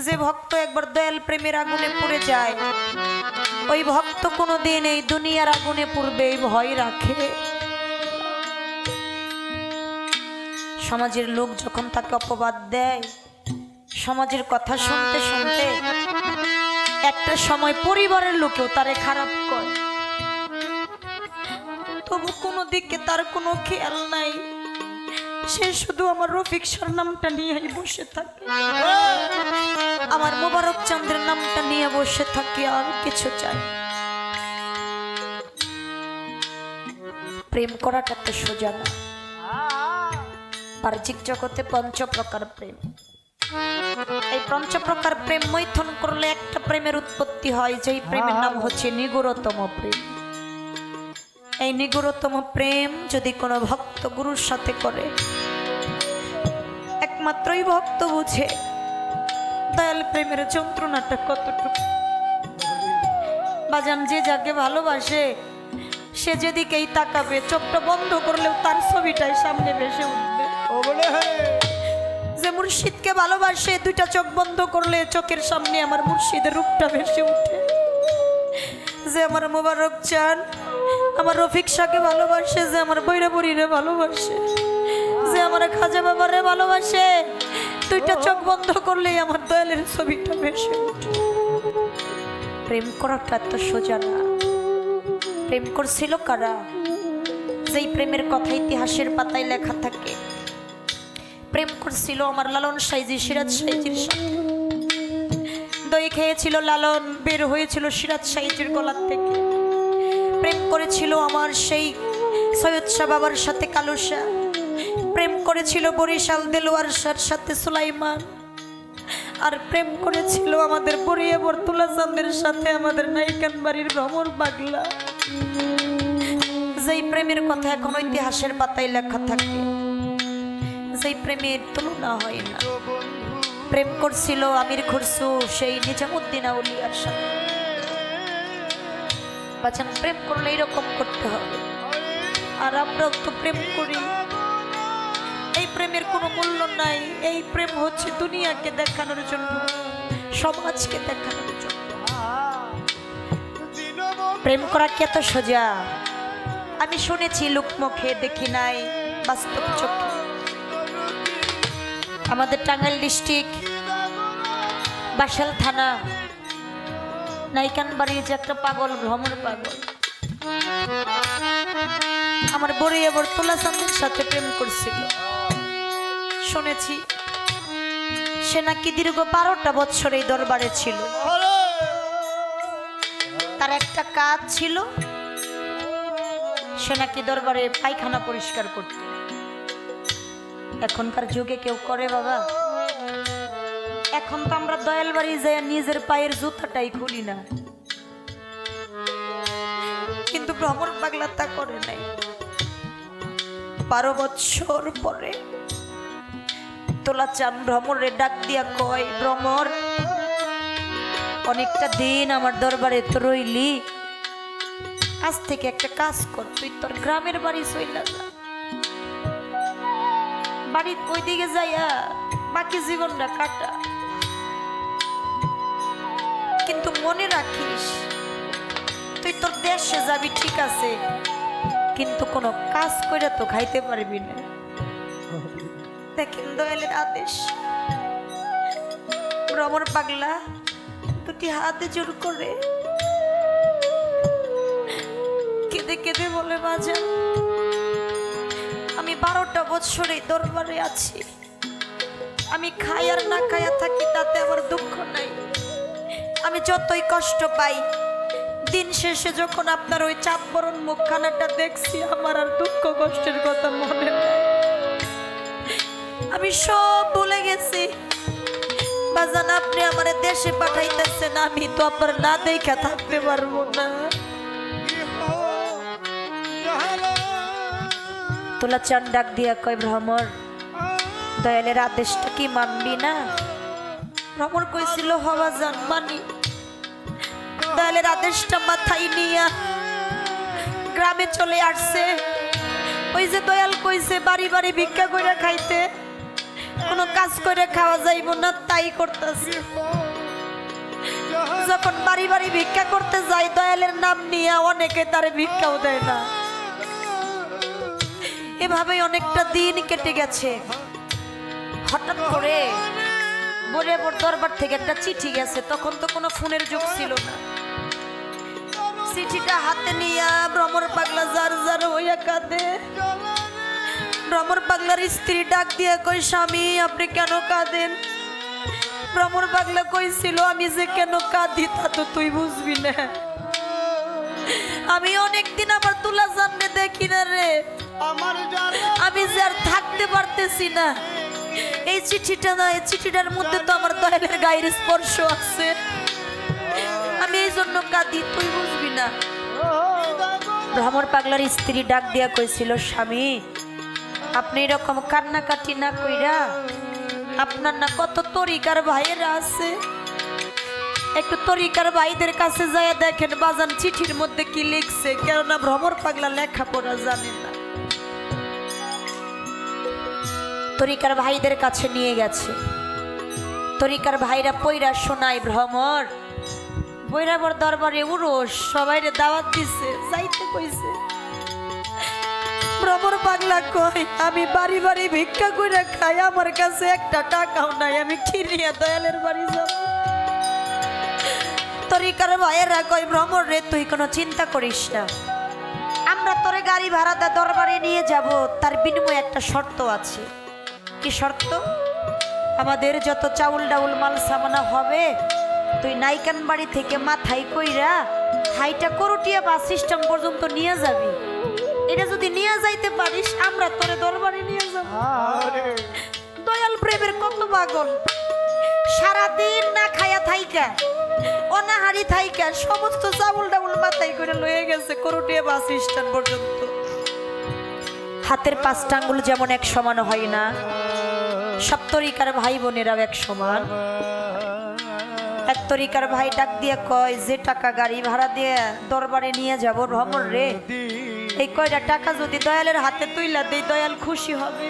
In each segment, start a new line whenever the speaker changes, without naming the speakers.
যে ভক্ত একবার দয়াল প্রেমের আগুনে পুড়ে যায়, ওই ভক্ত কোনোদিন এই দুনিয়ার আগুনে পুড়বে এই ভয় রাখে। সমাজের লোক যখন তাকে অপবাদ দেয়, সমাজের কথা শুনতে শুনতে একটা সময় পরিবারের লোকেও তারে খারাপ করে, তবু কোনো দিকে তার কোনো খেয়াল নাই। সে শুধু আমার রফিক স্যার নামটা নিয়েই বসে থাকে, আমার মোবারক চন্দ্রের নামটা নিয়ে বসে থাকে, আর কিছু চাই। প্রেম করাটা তো সোজা না। বাহ্যিক জগতে পঞ্চপ্রকার প্রেম, এই পঞ্চপ্রকার প্রেম মৈথুন করলে একটা প্রেমের উৎপত্তি হয়, যেই প্রেমের নাম হচ্ছে নিগূঢ়তম প্রেম। এই নিগূঢ়তম প্রেম যদি কোনো ভক্ত গুরুর সাথে করে, একমাত্রই ভক্ত বুঝে দয়াল প্রেমের যন্ত্রণাটা কতটুকু। বাজান, যে যাকে ভালোবাসে সে যেদিকেই তাকাবে, চোখটা বন্ধ করলেও তার ছবিটাই সামনে ভেসে উঠবে। যে মুর্শিদকে ভালোবাসে, দুইটা চোখ বন্ধ করলে চোখের সামনে আমার মুর্শিদের রূপটা ভেসে উঠে। যে আমার মোবারক চান, আমার রফিক শাহকে ভালোবাসে, যে আমার বৈরাবরীরে ভালোবাসে, যে আমার খাজা বাবারে ভালোবাসে, দুইটা চোখ বন্ধ করলেই আমার দয়ালের ছবিটা ভেসে উঠে। প্রেম করাটা তো সোজা না। প্রেম করছিল কারা? যেই প্রেমের কথা ইতিহাসের পাতায় লেখা থাকে। প্রেম করছিল আমার লালন সাইজি সিরাজ সাইজির সাথে। দই খেয়েছিল লালন, বের হয়েছিল সিরাজ সাইজির গলার থেকে। প্রেম করেছিল আমার সেই সৈয়দ শাহ বাবার সাথে কালু শাহ। প্রেম করেছিল বরিশাল দেলোয়ার শাহর সাথে সুলাইমান। আর প্রেম করেছিল আমাদের বরিয়া বর্তুলা চাঁদের সাথে আমাদের নাইকান বাড়ির ভ্রমর পাগলা। যেই প্রেমের কথা এখন ইতিহাসের পাতায় লেখা থাকে, যেই প্রেমের তুলনা হয় না। প্রেম করছিল আমির খুরসু সেই নিজামুদ্দিন আউলিয়ার সাথে। বাচ্চান, প্রেম করলে এরকম করতে হবে। আর আমরাও তো প্রেম করি, এই প্রেমের কোনো মূল্য নাই। এই প্রেম হচ্ছে দুনিয়াকে দেখানোর জন্য, সমাজকে দেখানোর জন্য। প্রেম করা কি এত সোজা? আমি শুনেছি, লোকমুখে দেখি নাই, বাস্তব চোখে। আমাদের টাঙ্গাইল ডিস্ট্রিক্ট বাসাল থানা নাইকান বাড়ির যে একটা পাগল, ভ্রমণ পাগল, আমার বড়িয়া বর্তুলা চাঁদের সাথে প্রেম করছিল। শুনেছি সে নাকি দীর্ঘ 12টা বছর এই দরবারে ছিল। তার একটা কাজ ছিল, সে নাকি দরবারে পায়খানা পরিষ্কার করত। এখনকার যুগে কেউ করে বাবা? এখন তো আমরা দয়াল বাড়ি যাই নিজের পায়ের জুতাটাই খুলি না, কিন্তু ভ্রমর পাগলা তা করে নাই। 12 বছর পরে তোলা চান ভ্রমরে ডাক দিয়া কয়, ভ্রমর, অনেকটা দিন আমার দরবারে তো রইলি, আজ থেকে একটা কাজ কর, তুই তোর গ্রামের বাড়ি চইলা যা। বাড়ির ওই দিকে যাইয়া বাকি জীবনটা কাটা, কিন্তু মনে রাখিস তুই তোর দেশে যাবি ঠিক আছে, কিন্তু কোনো কাজ করে তো খাইতে পারবি না। দেখেন দয়ালের আদেশ। ভ্রমর পাগলা দুটি হাতে জোর করে কেঁদে কেঁদে বলে, বাজা, আমি 12টা বছরে দরবারে আছি, আমি খাই আর না খাইয়া থাকি তাতে আমার দুঃখ নাই। আমি যতই কষ্ট পাই, দিন শেষে যখন আপনার ওই চাপবরণ মুখখানাটা দেখছি, আমার আর দুঃখ কষ্টের কথা মনে নেই। আমি সব ভুলে গেছি। বাজান, আপনি আমার দেশে পাঠাইতেছেন, আমি তো আপনার না দেখা থাকতে পারবো না। তোলা চান ডাক দিয়া কয়, ভ্রমর, দয়ালের আদেশটা কি মানবি না? ভ্রমর কইছিল, হওয়া জান মানি। দয়ালের আদেশটা মাথায় নিয়া গ্রামে চলে আসছে। ওই যে দয়াল কইছে বাড়ি বাড়ি ভিক্ষা কইরা খাইতে, কোনো কাজ করে খাওয়া যাইব না, তাই করতেছে। যখন বাড়ি বাড়ি ভিক্ষা করতে যাই দয়ালের নাম নিয়ে অনেকে তারে ভিক্ষাও দেয় না। এভাবেই অনেকটা দিন কেটে গেছে। হঠাৎ করে বলে দরবার থেকে একটা চিঠি গেছে। তখন তো কোনো ফোনের যুগ ছিল না। চিঠিটা হাতে নিয়ে ভ্রমর পাগলা যার যার হইয়া কাঁদে। ভ্রমর পাগলার স্ত্রী ডাক দিয়ে কই, স্বামী আপনি কেন কাঁদেন? ভ্রমর পাগলা কইছিল, আমি যে কেন কাঁদি তা তো তুই বুঝবি না। আমি অনেকদিন আমার তুলা জানলে দেখি না রে, আমি যে আর থাকতে পারতেছি না। এই চিঠিটা না, এই চিঠিটার মধ্যে তো আমার দয়ালের গায়ের স্পর্শ আছে, আমি এই জন্য কাঁদি, তুই বুঝবি না। ভ্রমর পাগলার স্ত্রী ডাক দিয়া কইছিল, স্বামী আপনি এরকম কান্নাকাটি না কইরা আপনার না কত তরিকার ভাইয়েরা আছে, একটু তরিকার ভাইদের কাছে যায় দেখেন বাজান চিঠির মধ্যে কি লিখছে। কেননা ভ্রমর পাগলা লেখাপড়া জানে না। তরিকার ভাইদের কাছে নিয়ে গেছে। তরিকার ভাইরা পইরা শোনায়, ভ্রমর বৈরাবর দরবারে উরস, সবাইরে দাওয়াত দিছে, যাইতে কইছে। ভ্রমর পাগলা কই, আমি বাড়ি বাড়ি ভিক্ষা করে খাই, আমার কাছে একটা টাকাও নাই, আমি কি নিয়ে দয়ালের বাড়ি যাব? তরিকার ভাইয়েরা কই, ভ্রমর রে তুই কোনো চিন্তা করিস না, আমরা তোরে গাড়ি ভাড়া দা দরবারে নিয়ে যাব, তার বিনিময়ে একটা শর্ত আছে। কি শর্ত? আমাদের যত চাউল ডাউল মাল সামানা হবে তুই নাইকান বাড়ি থেকে মাথায় কইরা হাইটা করুটিয়া বাস সিস্টেম পর্যন্ত নিয়ে যাবি। এটা যদি নিয়ে যাইতে পারিস আমরা তোরে দরবারে নিয়ে যাব। দয়াল প্রেমের কত পাগল, সারাদিন না খায়া থাইকা অনাহারি থাইকা সমস্ত চাউল ডাউল মাথায় করে লয়ে গেছে করুটিয়া বাস স্ট্যান্ড পর্যন্ত। হাতের পাঁচটা আঙ্গুল যেমন এক সমান হয় না, সব তরিকার ভাই বোনেরাও এক সমান। এক তরিকার ভাই ডাক দিয়ে কয়, যে টাকা গাড়ি ভাড়া দিয়ে দরবারে নিয়ে যাব ভ্রমর রে, এই কয়টা টাকা যদি দয়ালের হাতে তুইলা দেই দয়াল খুশি হবে।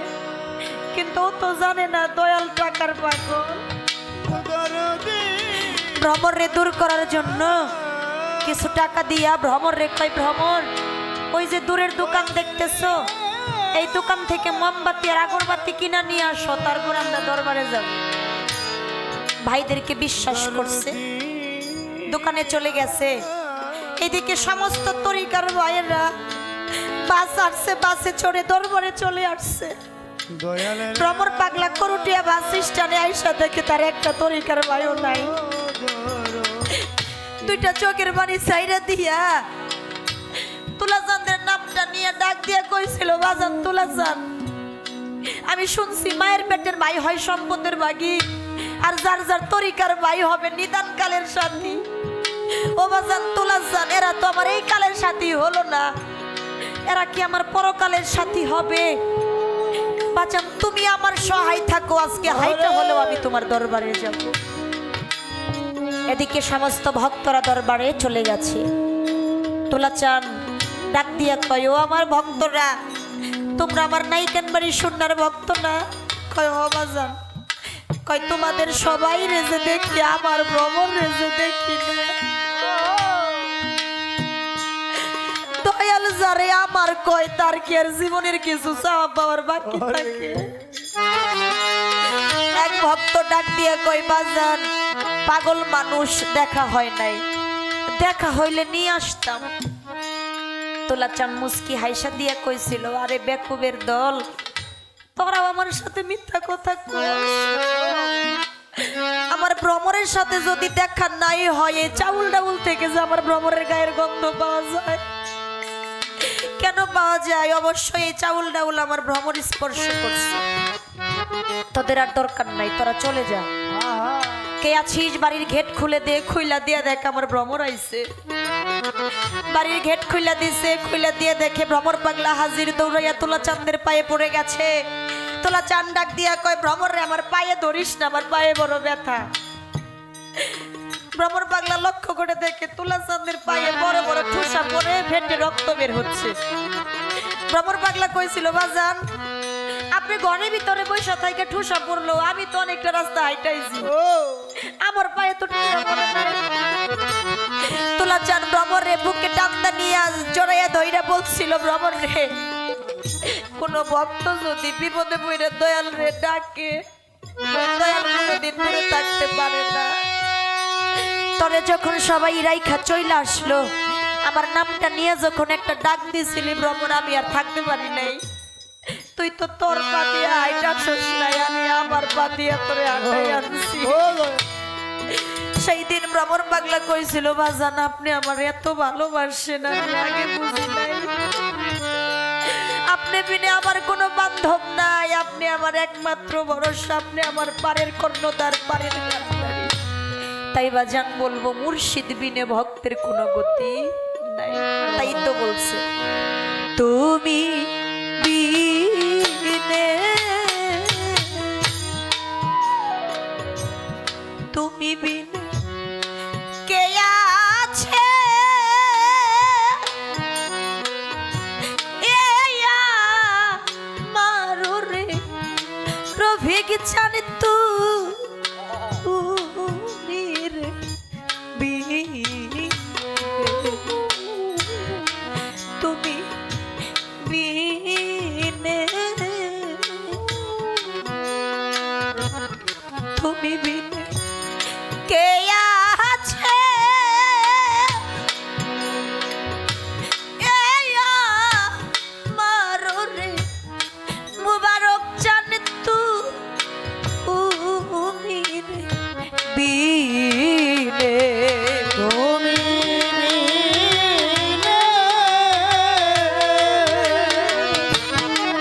কিন্তু ও তো জানে না দয়াল টাকার পাগল। ভ্রমর রে দূর করার জন্য কিছু টাকা দিয়া ভ্রমর রে কয়, ভ্রমর ওই যে দূরের দোকান দেখতেছো, এই দোকান থেকে মোমবাতি আর আগরবাতি কিনা নিয়ে আসো, তারপর আমরা দরবারে যাব। ভাইদেরকে বিশ্বাস করছে, দোকানে চলে গেছে। এদিকে সমস্ত তরিকার ভাইয়েরা বাস আসছে, বাসে চড়ে দরবারে চলে আসছে। ভ্রমর পাগলা করুটিয়া বাস স্ট্যান্ডে আইসা দেখে তার একটা তরিকার ভাইও নাই। দুইটা চোখের বাড়ি সাইরা দিয়া তুলাচাঁদের নামটা নিয়ে ডাক দিয়া কইছিল, বাজান তুলাচাঁদ, আমি শুনছি মায়ের পেটের ভাই হয় সম্পদের ভাগী, আর যার যার তরিকার ভাই হবে নিদান কালের সাথী। ও বাজান তুলাচাঁদ, এরা তো আমার এই কালের সাথী হলো না, এরা কি আমার পরকালের সাথী হবে? বাজান তুমি আমার সহায় থাকো, আজকে হাইটা হলেও আমি তোমার দরবারে যাব। এদিকে সমস্ত ভক্তরা দরবারে চলে গেছে। তুলাচাঁদ ডাক দিয়া কয়, ও আমার ভক্তরা, তোমরা আমার নাইকান বাড়ি সুন্নার ভক্ত না? কয় হ বাজান। কয় তোমাদের সবাই রেজে দেখি, আমার ভ্রমণ রেজে দেখি না। দয়াল যারে আমার কয় তার কি আর জীবনের কিছু চাওয়া পাওয়ার বাকি থাকে? এক ভক্ত ডাক দিয়া কয়, বাজান পাগল মানুষ দেখা হয় নাই, দেখা হইলে নিয়ে আসতাম। তুলাচাঁদ মুস্কি হাইসা দিয়া কইছিল, আরে বেকুবের দল, তোরাও আমার সাথে মিথ্যা কথা কস। আমার ভ্রমরের সাথে যদি দেখা নাই হয়, এই চাউল ডাউল থেকে যে আমার ভ্রমরের গায়ের গন্ধ পাওয়া যায়। কেন পাওয়া যায়? অবশ্যই এই চাউল ডাউল আমার ভ্রমর স্পর্শ করছে। তোদের আর দরকার নাই, তোরা চলে যা। কে আছিস বাড়ির গেট খুলে দে। খুইলা দিয়া দেখ আমার ভ্রমর আইছে। বাড়ির গেট খুইলা দিছে, খুইলা দিয়ে দেখে ভ্রমর পাগলা হাজির, দৌড়াইয়া তুলাচাঁদের পায়ে পড়ে গেছে। তুলাচাঁদ ডাক দিয়া কয়, ভ্রমর রে আমার পায়ে ধরিস না, আমার পায়ে বড় ব্যথা। ভ্রমর পাগলা লক্ষ্য করে দেখে তুলাচাঁদের পায়ে বড় বড় ঠুসা পড়ে ফেটে রক্ত বের হচ্ছে। ভ্রমর পাগলা কইছিল, বাজান আপনি ঘরের ভিতরে বসে থেকে ঠুসা পড়লো, আমি তো অনেকটা রাস্তা হাইটাইছি, আমার পায়ে তো ঠুসা পড়ে নাই। তোলা চান ভ্রমরে বুকে টান্দা নিয়ে জড়াইয়া ধইরা বলছিল, ভ্রমর রে, কোনো ভক্ত যদি বিপদে পড়ে দয়াল রে ডাকে, দয়াল কোনোদিন দূরে থাকতে পারে না। তরে যখন সবাই রাইখা চইলা আসলো, আমার নামটা নিয়ে যখন একটা ডাক দিয়েছিলি ভ্রমর, আমি আর থাকতে পারি নাই। তুই তো তোর পা দিয়ে হাইটাছস নাই, আমি আমার পা দিয়ে তোরে হাঁটাই আনছি। সেই দিন ভ্রমর পাগলা কইছিল, বাজান আপনি আমার এত ভালোবাসেন, আমি আগে বুঝি নাই। আপনি বিনে আমার কোনো বান্ধব নাই, আপনি আমার একমাত্র ভরসা, আপনি আমার পারের কর্ণধার, পারের কান্ডারি। তাই বাজান বলবো, মুর্শিদ বিনে ভক্তের কোনো গতি নাই। তাই তো বলছে, তুমি বিনে, তুমি বিনে কে আছে মারুরে রফিক জানে তুমি রে বিনে, তুমি বিনে, তুমি বিনে কে আছে মারুরে মুবারক জানে তুমি রে বিনে,
তুমি বিনে,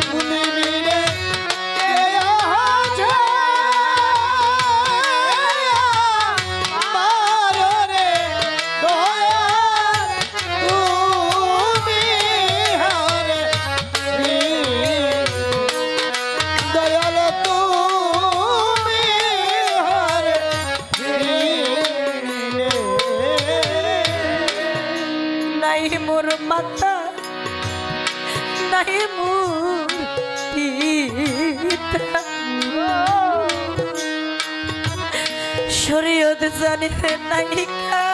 তুমি বিনে কে আছে আমার রে দয়াল, তুমি হারে দয়াল, তুমি হারে
নাই মোর মাতা, নাই মোর পিতা, শরীয়ত জানি নাইকা,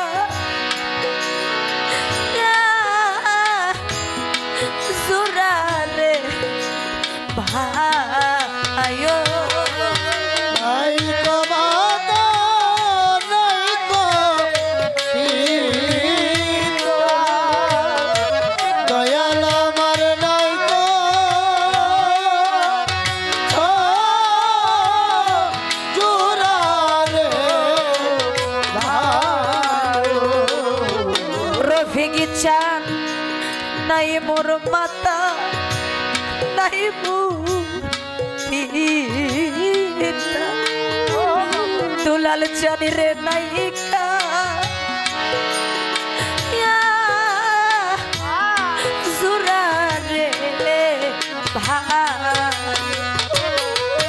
জোরারে ভাইও
নাই কো মাতা, নাই কো পিতা, দয়াল আমার নাই কো জোরারে ভাই,
রফিক চান নাই মোর মাতা, নাই মোর পিতা, দুলাল জানি রে নাইকা, জুরারে ভাই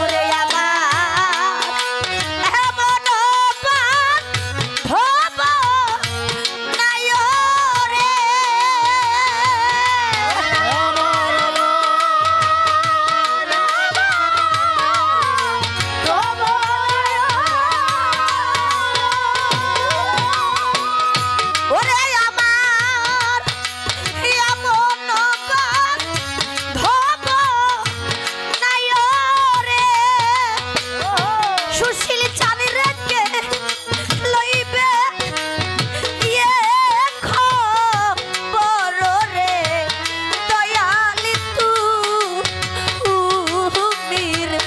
ওরে আমার এমন বান্ধব নাই রে, ওরে আমার এমন বান্ধব নাই রে, সুশীল চাঁদ রেখে লইবে ইয়ে খবর রে, দয়ালি তুমি রে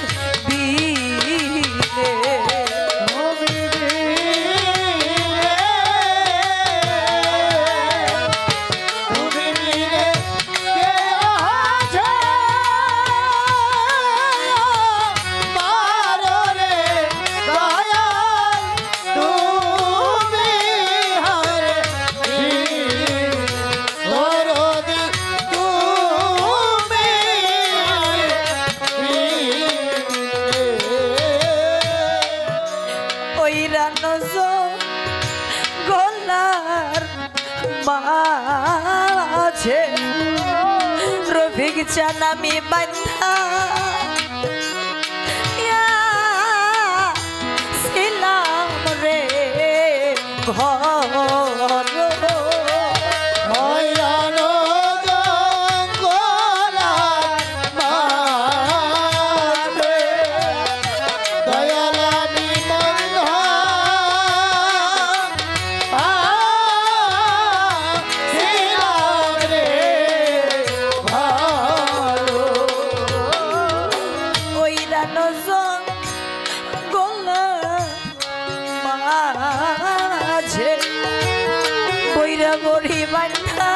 বিনে,
তুমি বিনে কে আছে আমার রে দয়াল, তুমি হারে দরদি, তুমি
ওই রানজ গোলার মাঝে রফিক চান আমি বান্ধা মাঝে বৈরা বড়ি বান্ধা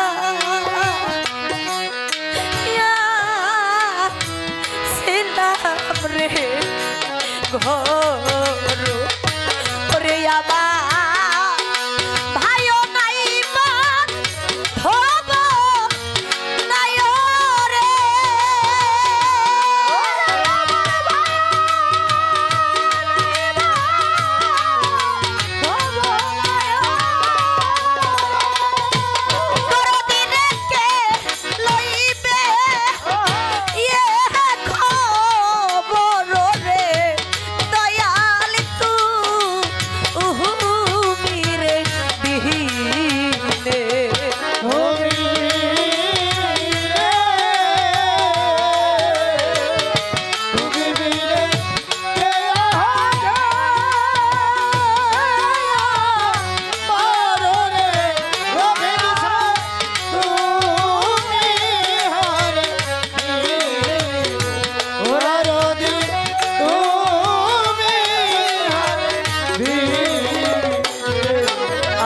ছিলাম রে ঘর ওরে আমার ভাইও নাই মান হব নাই রে দরদিনে কে লইবে ইয়ে খবর রে দয়াল তুমি রে দিনে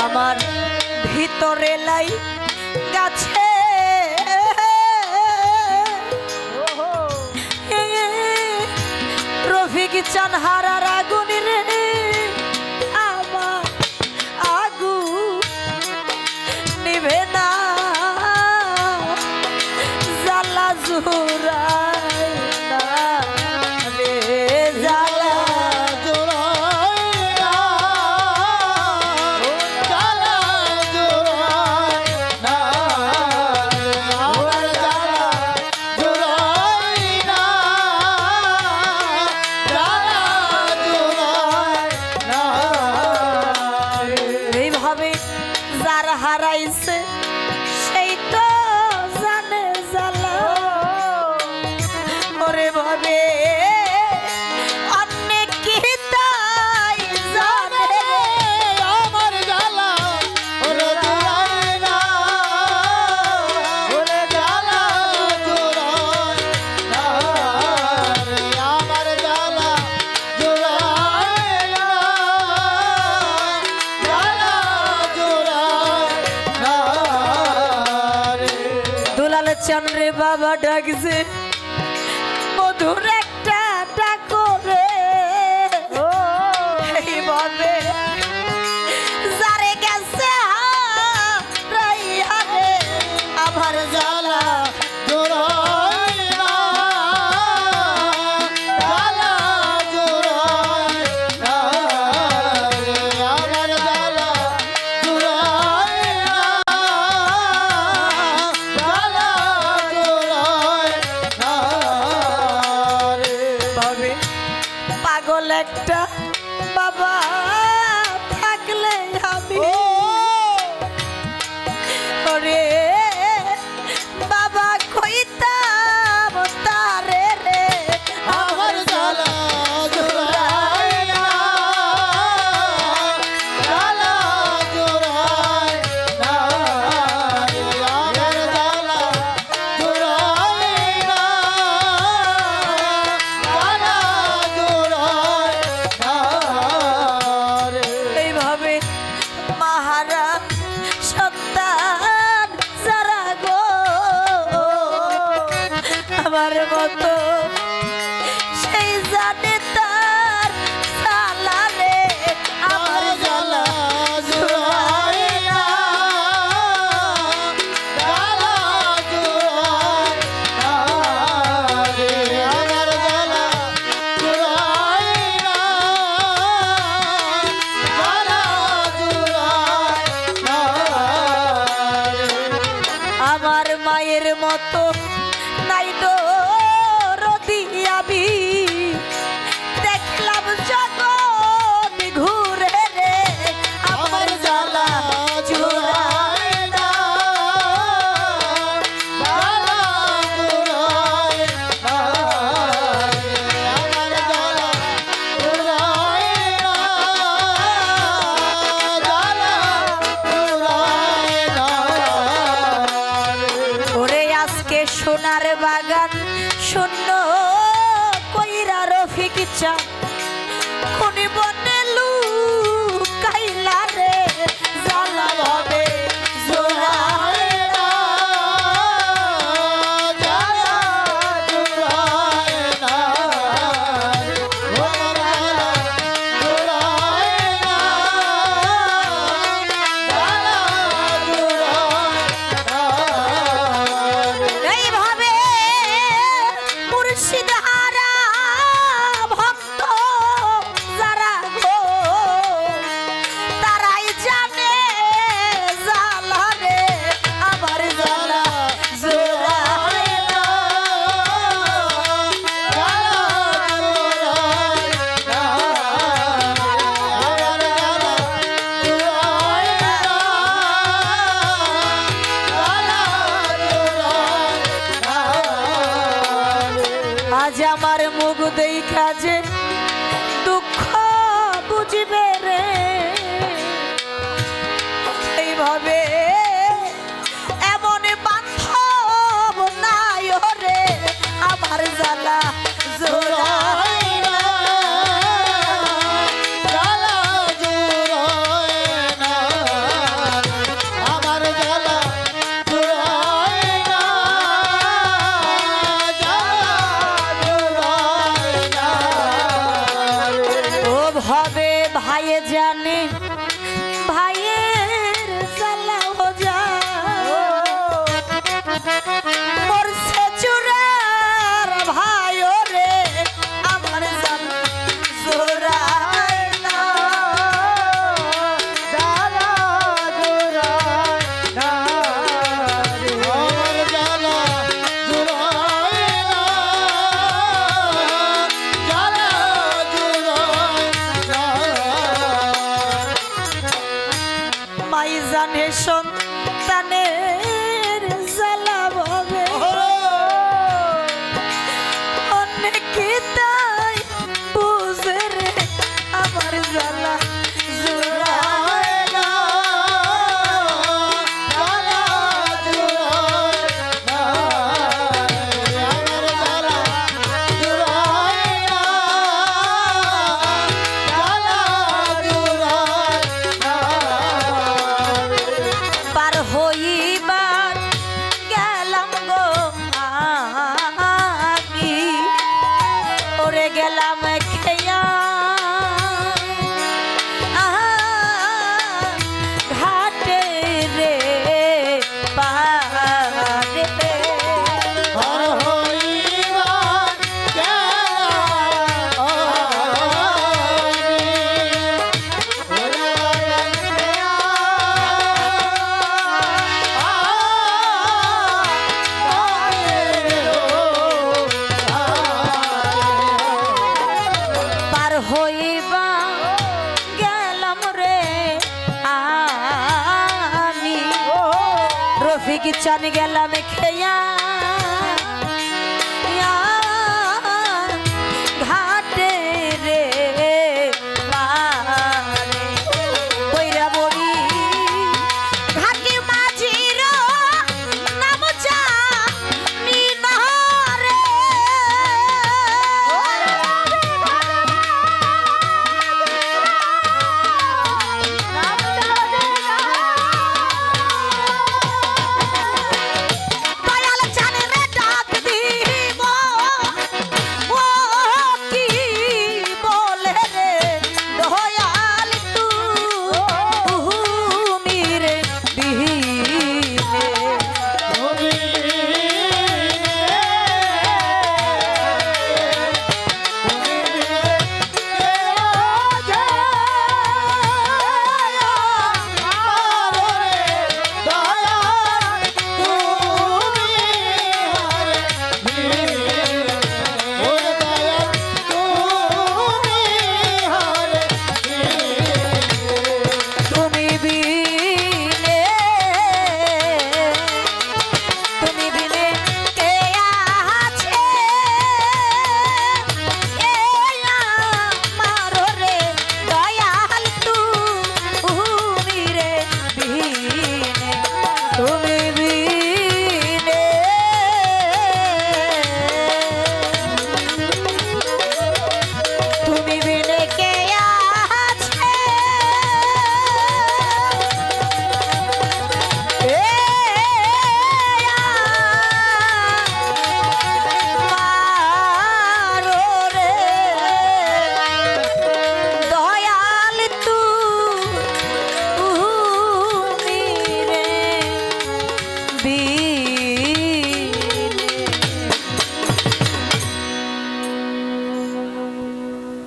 আমার ভিতরে লাই গাছে রফিক চান হারার আগুন রে আমার আগুন নিভে না জ্বালা জুড়ায় না রে জ্বালা এইভাবে যার হারাইছে সেই তো জানে জ্বালা ওরে ভাবে অনেক কি তাই জানে
আমার জ্বালা ওরে জোড়ায় না ওরে জ্বালা জোড়ায় না রে আমার জ্বালা জোড়ায় না জ্বালা জোড়ায় না রে
দুলাল চন্দ্রে বাবা ডাকছে মধুর একটা ডাকরে এইভাবে যারে গেছে হারাইয়া রে আমার জ্বালা
জোড়ায় না জ্বালা জোড়ায় না রে আমার জ্বালা জোড়ায় না জ্বালা জোড়ায় না রে
ভাবে পাগল একটা বাবা থাকলে আমি ওরে বাবা কইতাম তারে রে
আমার জ্বালা জোড়ায় না জ্বালা জোড়ায় না রে আমার জ্বালা জোড়ায় না জ্বালা জোড়ায় না রে
এইভাবে মাহারা সন্তান যারা গো আমার মতো সেই জানে তার জ্বালা রে আমার জ্বালা
জোড়ায় না জ্বালা জোড়ায় না রে আমার জ্বালা জোড়ায় না জ্বালা জোড়ায় না রে
আমার মায়ের মতো নাই রদি আমি দেখলাম জগৎ ঘুরে রে
আমার জ্বালা জোড়ায় না জ্বালা জোড়ায় না রে আমার জ্বালা জোড়ায় না জ্বালা জোড়ায় না রে
ওরে আজকে সোনার বাগান শূন্য কইরা রফিক চা কোনি বনে লুক মুখ দেখা যে দুঃখ বুঝিবে রে এইভাবে এমন বান্ধব নাই রে আমার জ্বালা জোড়ায় না।
জ্বালা জুড়ায় না আমার জ্বালা জুড়ায় না জ্বালা জুড়ায় না
ও ভাবে ভাইয়ে জানে ভাইয়ের জ্বালা হো যা মরছে চুরার ভাই রে আমার জ্বালা জোড়ায় না।
জ্বালা জুড়ায় না আমার জ্বালা জুড়ায় না জ্বালা জুড়ায় না
মাই জানে সন্তানের জ্বালা ভাবে অনেকে তাই বুঝে রে আমার জ্বালা জোড়ায় না। পার হইবার গেলাম গো আমি ওরে গেলাম খেয়া ঘাটে রে পারে পার হইবা গেলাম রে আমি রফিক চান গেলাম খেয়া